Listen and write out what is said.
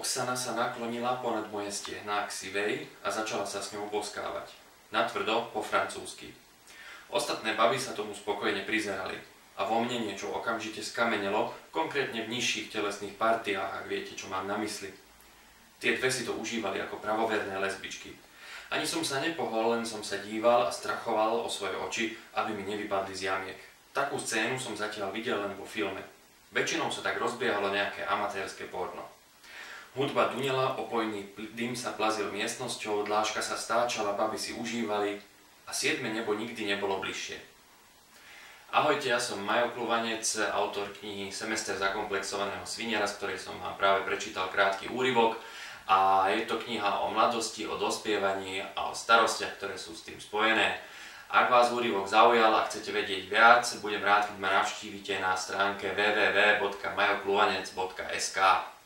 Oksana sa naklonila ponad moje stehná k sivej a začala sa s ňou boskávať. Natvrdo po francúzsky. Ostatné baby sa tomu spokojne prizerali a vo mne niečo okamžite skamenelo, konkrétne v nižších telesných partiách, ak viete, čo mám na mysli. Tie dve si to užívali ako pravoverné lesbičky. Ani som sa nepohol, len som sa díval a strachoval o svoje oči, aby mi nevypadli z jamiek. Takú scénu som zatiaľ videl len vo filme. Väčšinou sa tak rozbiehalo nejaké amatérske porno. Hudba dunela, opojný dym sa plazil miestnosťou, dláška sa stáčala, baby si užívali a 7. nebo nikdy nebolo bližšie. Ahojte, ja som Majo Kluvanec, autor knihy Semester zakomplexovaného sviniara, z ktorej som vám práve prečítal krátky úryvok. A je to kniha o mladosti, o dospievaní a o starostiach, ktoré sú s tým spojené. Ak vás úryvok zaujal a chcete vedieť viac, budem rád, keď ma navštívite na stránke www.majokluvanec.sk.